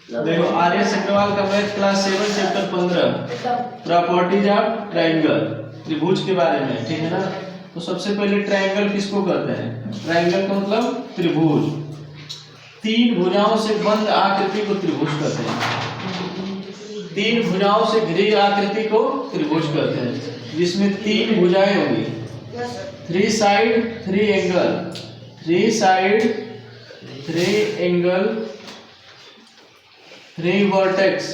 देखो आर्यन अग्रवाल का math class 7 chapter 15 properties of triangle, त्रिभुज के बारे में, ठीक है ना। तो सबसे पहले ट्रायंगल किसको कहते हैं? ट्रायंगल का मतलब त्रिभुज, तीन भुजाओं से बंद आकृति को त्रिभुज कहते हैं। तीन भुजाओं से घिरी आकृति को त्रिभुज कहते हैं, जिसमें तीन भुजाएं होंगी, three side three angle, three side three angle three vertex.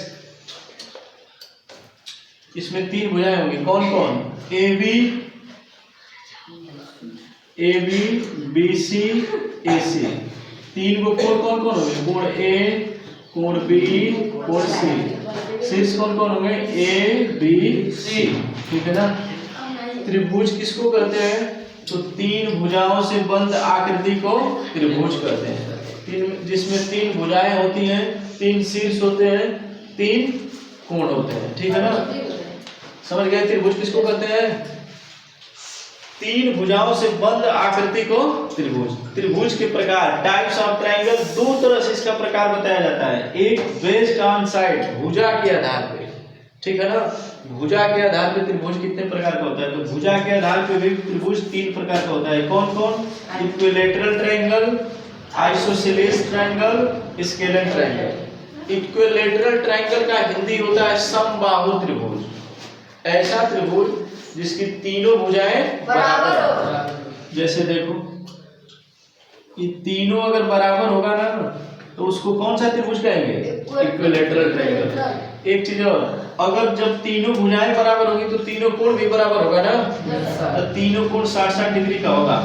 इसमें तीन भुजाएं होंगी, कौन कौन? ए बी बी सी ए सी। तीन को कोण कौन कौन होंगे? कोण ए, कोण बी, कोण सी। शीर्ष कौन कौन होंगे? ए बी सी, ठीक है ना। त्रिभुज किसको कहते हैं? तो तीन भुजाओं से बंद आकृति को त्रिभुज कहते हैं। जिसमें तीन भुजाएं होती हैं, तीन शीर्ष होते हैं, तीन कोण होते हैं, ठीक है ना। समझ गए? त्रिभुज किसको कहते हैं? तीन भुजाओं से बंद आकृति को त्रिभुज। त्रिभुज के प्रकार, टाइप्स ऑफ ट्रायंगल, दो तरह से इसका प्रकार बताया जाता है। एक बेस्ड ऑन साइड, भुजा के आधार पे, ठीक है ना। भुजा के आधार पे त्रिभुज कितने प्रकार का होता है? तो भुजा के आधार पे भी त्रिभुज तीन प्रकार का होता है। कौन कौन? Equilateral triangle, isosceles triangle, scalar triangle. Equilateral triangle का हिंदी होता है समबाहु त्रिभुज। ऐसा त्रिभुज जिसकी तीनों भुजाएं बराबर हो। जैसे देखो, ये तीनों अगर बराबर होगा ना, तो उसको कौन सा त्रिभुज कहेंगे? Equilateral triangle. एक चीज और, अगर जब तीनों भुजाएं बराबर होगी तो तीनों कोण भी बराबर होगा ना, तो तीनों कोण 60-60 डिग्री का होगा।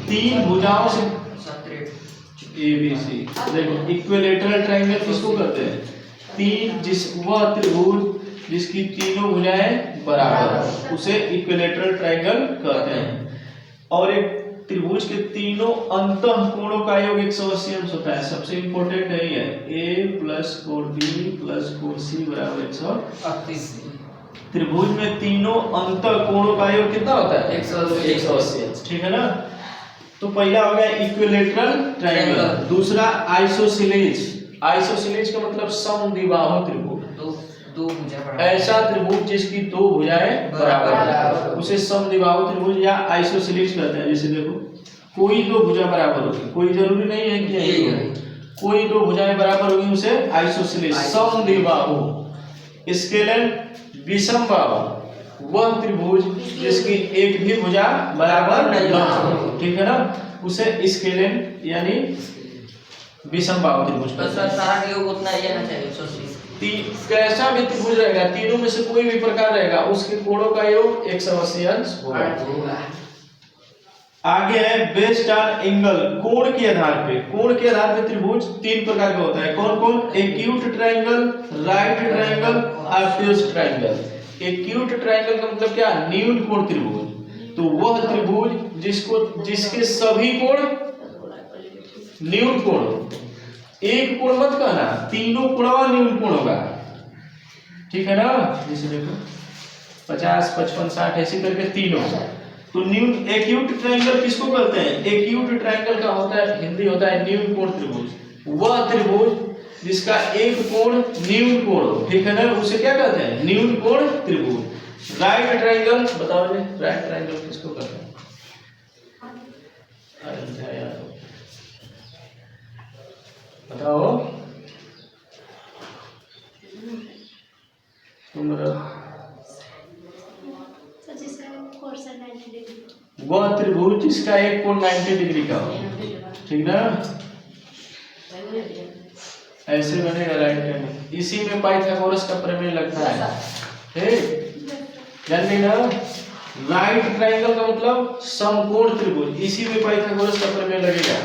तीन भुजाओं से ए बी सी। देखो इक्विलैटरल ट्रायंगल किसको कहते हैं? वह त्रिभुज जिसकी तीनों भुजाएं बराबर, उसे इक्विलैटरल ट्रायंगल कहते हैं। और एक त्रिभुज के तीनों अंतः कोणों का योग 180 अंश होता है। सबसे इंपॉर्टेंट है ये, ए प्लस कोण बी प्लस कोण सी बराबर 180। त्रिभुज में तीनों अंतः कोणों का योग कितना होता है? 180 अंश, ठीक है ना। तो पहला हो गया इक्विलैटरल ट्रायंगल। दूसरा आइसोसेलेस। आइसोसेलेस का मतलब समद्विबाहु त्रिभुज, दो भुजा ऐसा त्रिभुज जिसकी दो भुजाएं बराबर, उसे समद्विबाहु त्रिभुज या आइसोसेलेस कहते हैं। जैसे देखो, कोई दो भुजा बराबर होगी, कोई जरूरी नहीं है कि कोई दो भुजाएं बराबर होगी, उसे आइसोसेलेस। समद्विबाहु। स्केलर विषमबाहु, वह त्रिभुज जिसकी एक भी भुजा बराबर नहीं हो, ठीक है ना, उसे स्केलर यानी विषमबाहु त्रिभुज। सारा का योग उतना ही रहना चाहिए 180। कैसा भी त्रिभुज रहेगा, तीनों में से कोई भी प्रकार रहेगा, उसके कोणों का योग 180 अंश होगा। आगे है बेस्ड ऑन एंगल, कोण के आधार पे। कोण के आधार पे त्रिभुज तीन प्रकार का होता है। कौन कौन? Acute triangle, right triangle, obtuse triangle. Acute triangle का मतलब क्या? न्यून कोण त्रिभुज। तो वह त्रिभुज जिसके सभी कोण न्यून कोण, एक कोण मत कहना, तीनों कोणवा न्यून कोण होगा, ठीक है ना। जैसे देखो 50, 55, 60 ऐसे करके तीनों। तो न्यून एक्यूट ट्रायंगल किसको कहते हैं? एक्यूट ट्रायंगल का होता है, हिंदी होता है न्यून कोण त्रिभुज। वह त्रिभुज जिसका एक कोण न्यून कोण हो, ठीक है ना, उसे क्या कहते हैं? न्यून कोण त्रिभुज। राइट ट्रायंगल बताओ जी, राइट ट्रायंगल किसको कहते हैं? बताओ तुम। वह त्रिभुज जिसका एक कोण 90 डिग्री का हो, ठीक ना, ऐसे बनेगा राइट ट्रायंगल। इसी में पाइथागोरस का प्रमेय लगता है, ठीक, जानते ना। राइट ट्रायंगल का मतलब समकोण त्रिभुज, इसी में पाइथागोरस का प्रमेय लगेगा।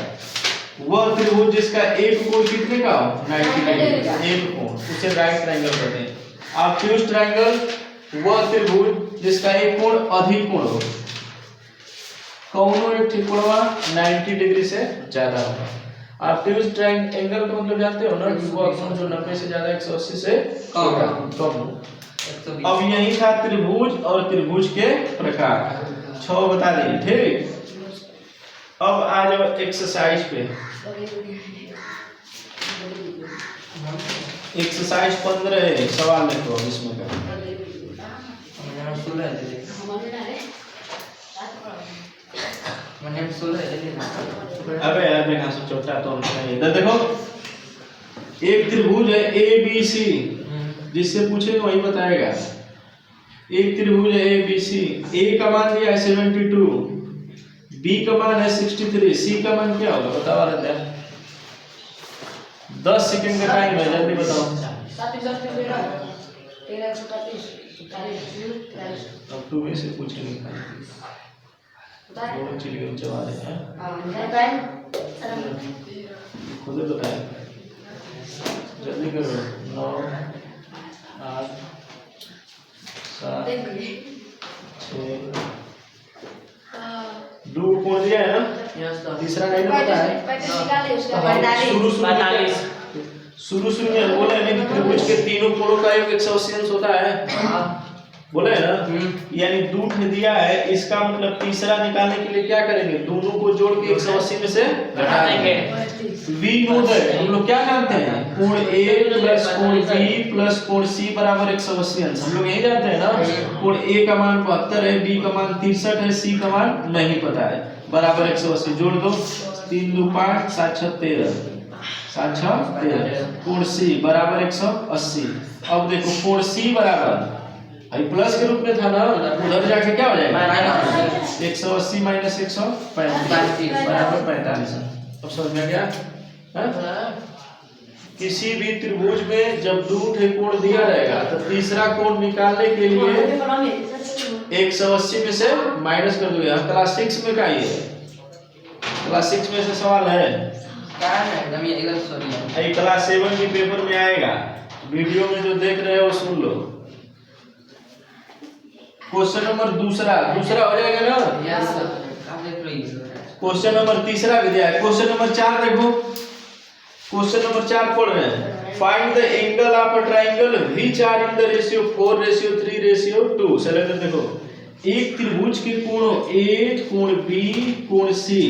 वह त्रिभुज जिसका एक कोण कितने का हो? 90 डिग्री, एक कोण, उसे राइट ट्रायंगल कहते हैं। ऑब्ट्यूज ट्रायंगल, वह त्रिभुज जिसका एक कोण अधिक कोण हो, कौनो एक त्रिकोणवा 90 डिग्री से ज्यादा होगा। ऑब्ट्यूज ट्रायंगल का मतलब जानते हो ना, कि वह कोण जो 90 से ज्यादा 180 से कम हो। अब यही था त्रिभुज और त्रिभुज के प्रकार, 6 बता दिए, ठीक। अब आ जाओ एक्सरसाइज पे। एक्सरसाइज 15 है, सवाल देखो अब इसमें का। मैंने 16 दे दे। मैंने 16 दे दे। अबे यार देखा सब छोटा तो नहीं। इधर देखो, एक त्रिभुज है ए बी सी, जिससे पूछे वही बताएगा। एक त्रिभुज है ए बी सी, ए का मान दिया है 72, बी का मान है 63, सी का मान क्या होगा बताओ रहा है। 10 सेकंड का टाइम है, जल्दी बताओ। अब तू ऐसे पूछेंगे दोनों चीज के जवाब है खुद बताए, जल्दी करो। 9 8 7 6 दो कोण दिया है ना, तीसरा नहीं ना पता है। शुरू में बोले हैं कि त्रिभुज के तीनों कोणों का योग 180 अंश होता है, बोले है ना। यानी दूठ दिया है, इसका मतलब तीसरा निकालने के लिए क्या करेंगे, दोनों को जोड़ के 180 में से घटा देंगे। v नोट है, हम लोग क्या जानते हैं, कोण a प्लस कोण b प्लस कोण c बराबर 180 अंश। हम लोग यही जानते हैं ना। कोण a का मान 72 है, b का मान 63 है, c का मान नहीं पता है, बराबर 180 जोड़ दो। 3 2 5 7 6 13, 7 6 13। कोण c बराबर 180। अब देखो कोण c बराबर भाई प्लस के रूप में था ना, उधर जाके क्या हो जाएगा, 180 माइनस 135 बराबर 45। अब समझ में गया। किसी भी त्रिभुज में जब दो कोण दिया रहेगा तो तीसरा कोण निकालने के लिए 180 में से माइनस कर दोगे। क्लास 6 में का ये क्लास 6 में से सवाल है, क्लास 7 के पेपर में आएगा। वीडियो में जो देख रहे हो सुन लो। क्वेश्चन नंबर दूसरा हो जाएगा ना। यस सर, आप देख लो ये। क्वेश्चन नंबर तीसरा भी दिया है। क्वेश्चन नंबर 4 देखो, क्वेश्चन नंबर 4 पढ़ रहे हैं। Find the angle of a triangle which are in the ratio 4:3:2। Select देखो, एक त्रिभुज के कोणों ए कोण बी कोण सी,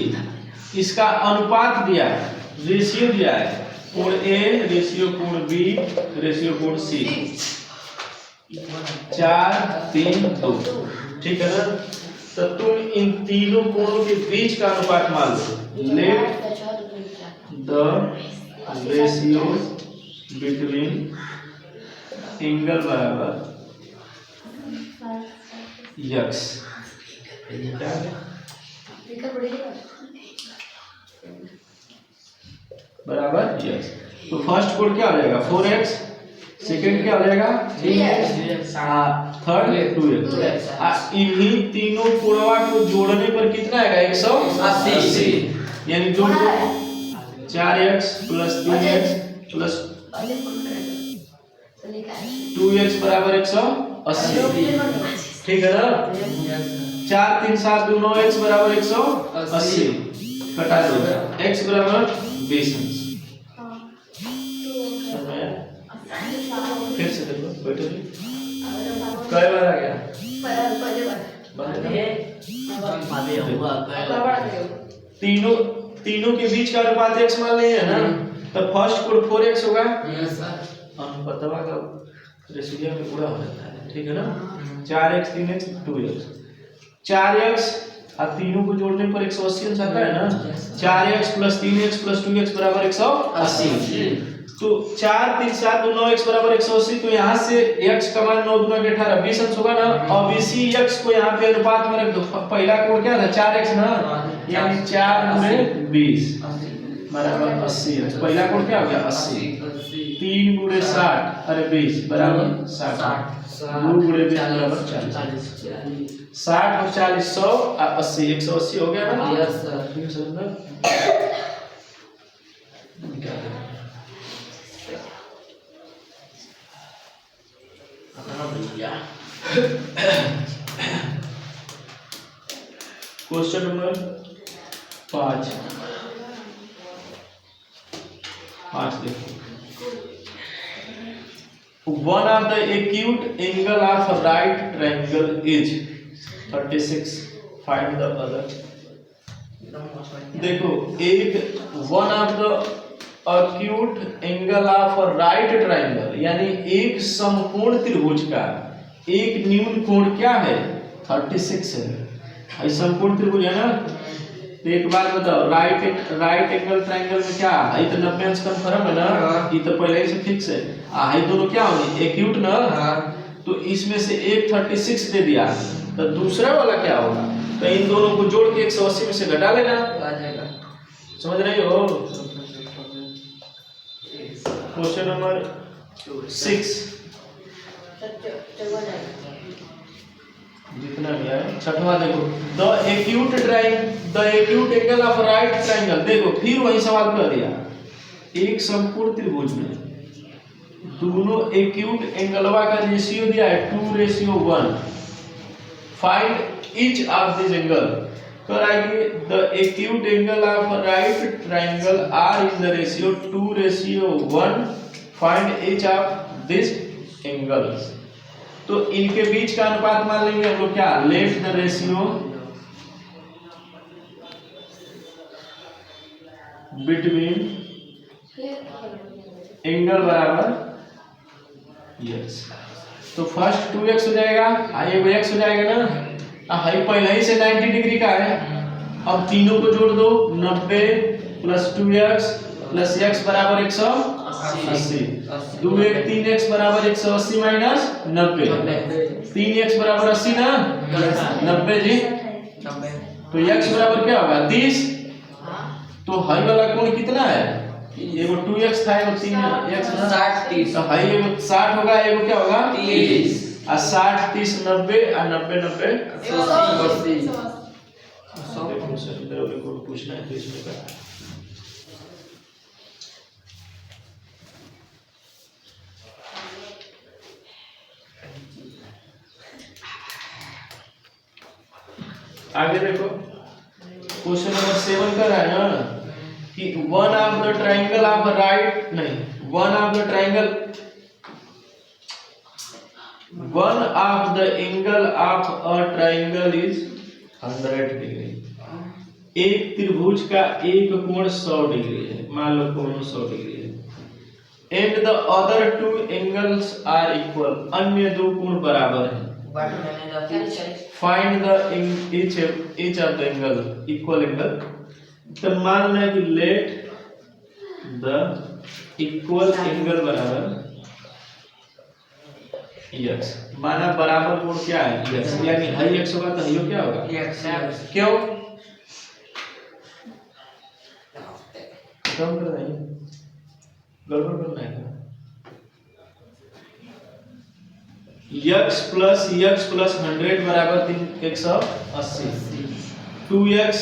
इसका अनुपात दिया है, रेशियो दिया है। कोण ए रेशियो कोण बी रेशियो कोण सी 4 3 2, ठीक है ना। तो तुम इन तीनों कोणों के बीच का अनुपात मान लो। Let the ratio between angle बराबर यक्स बराबर यक्स। तो फर्स्ट कोण क्या हो जाएगा 4x, सेकंड क्या हो जाएगा 3x, थर्ड 2x। इन्हीं तीनों कोणों को जोड़ने पर कितना आएगा 180। यानी जोड़ दो 4x plus 3x plus 2x बराबर 180, ठीक है ना। 4 3 7 2 9x बराबर 180, कटा दो x बराबर 20 अंश। फिर से देखो, बैठो जी। कई बार आ गया तीनों के बीच का अनुपात x मान लिए है ना। तो फर्स्ट कोण 4x होगा, अनुपातवा का रेशियो में पूरा हो जाता है, ठीक है ना। 4x 3x 2x 4x और तीनों को जोड़ने पर 180 अंश आता है ना। 4x plus 3x plus 2x बराबर 180। तो 4 3 7 2 9x बराबर 180। तो यहाँ से x का मान 9 दूना 18 20 अंश होगा ना। और इसी x को यहाँ पे अनुपात में रख दो। पहला कोण क्या था 4x ना, यानी 4 गुणे 20 बराबर 80 अंश। पहला कोण क्या हो गया 80। 3 गुणे 60 अरे 20 बराबर 60। 2 गुणे 20 बराबर 40। 60 और 40 100 और 80 180 हो गया ना। Yes sir. क्वेश्चन नंबर 5 देखो। One of the acute angle of right triangle is 36, find the other. देखो एक one of the acute angle of a right triangle, यानी एक समकोण त्रिभुज का एक न्यून कोण क्या है 36 है। ये समकोण त्रिभुज है ना। तो एक बात बताओ, राइट एंगल ट्रायंगल में क्या है, तो 90 अंश कन्फर्म है ना, ये तो पहले से फिक्स है। ये दोनों क्या होंगे एक्यूट ना, तो इसमें से एक 36 दे दिया, तो दूसरा वाला क्या होगा, तो इन दोनों को जोड़ के 180 में से घटा लेना, आ जाएगा। समझ रहे हो। क्वेश्चन नंबर 6 जितना भी है, छठवां देखो, the acute angle of right triangle. देखो फिर वही सवाल कर दिया, एक समकोण त्रिभुज में दोनों एक्यूट एंगलवा का रेशियो दिया है 2:1। Find each of this angle. कराइए the acute angle of right triangle are in the ratio 2:1। Find each of this angles. तो इनके बीच का अनुपात मान लेंगे हम लोग क्या, late the ratio between angle बराबर यस। तो फर्स्ट 2x हो जाएगा, ये x हो जाएगा ना, हाई पहले ही से 90 डिग्री का है। अब तीनों को जोड़ दो, 90 प्लस 2x प्लस x बराबर 180। 2 3x बराबर 180 माइनस 90। 3x बराबर 80 ना, 90 जी। तो x बराबर क्या होगा 30। तो हाई वाला कोण कितना है, एगो 2x था, एगो 3x 60। तो हाई एगो 60 होगा, एगो क्या होगा 30। 60 30 90 और 90 90 180। देखो पूछना है तो इसमें का आगे देखो, क्वेश्चन नंबर 7 का है ना कि one of the triangle of right नहीं one of the triangle one of the angle of a triangle is 100 degree. एक त्रिभुज का एक कोण 100 डिग्री है, मान लो कोण 100 डिग्री है। And the other two angles are equal, अन्य दो कोण बराबर हैं। Find the each of the angle equal angle। तो मान लें कि लेट द इक्वल एंगल बराबर यस। माना बराबर कोण क्या है यस, यानी हाई x होगा तो हाई क्या होगा क्यों, कम कर रहे हैं, गड़बड़ करना है। x प्लस 100 बराबर 180। 2x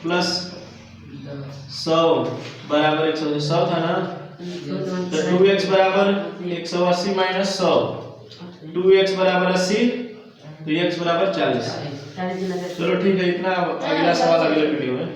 प्लस 100 बराबर 100 था ना, तो 2x बराबर 180 माइनस 100, 2x बराबर 80, तो x बराबर 40। चलो ठीक है, इतना। अगला सवाल अगले वीडियो में।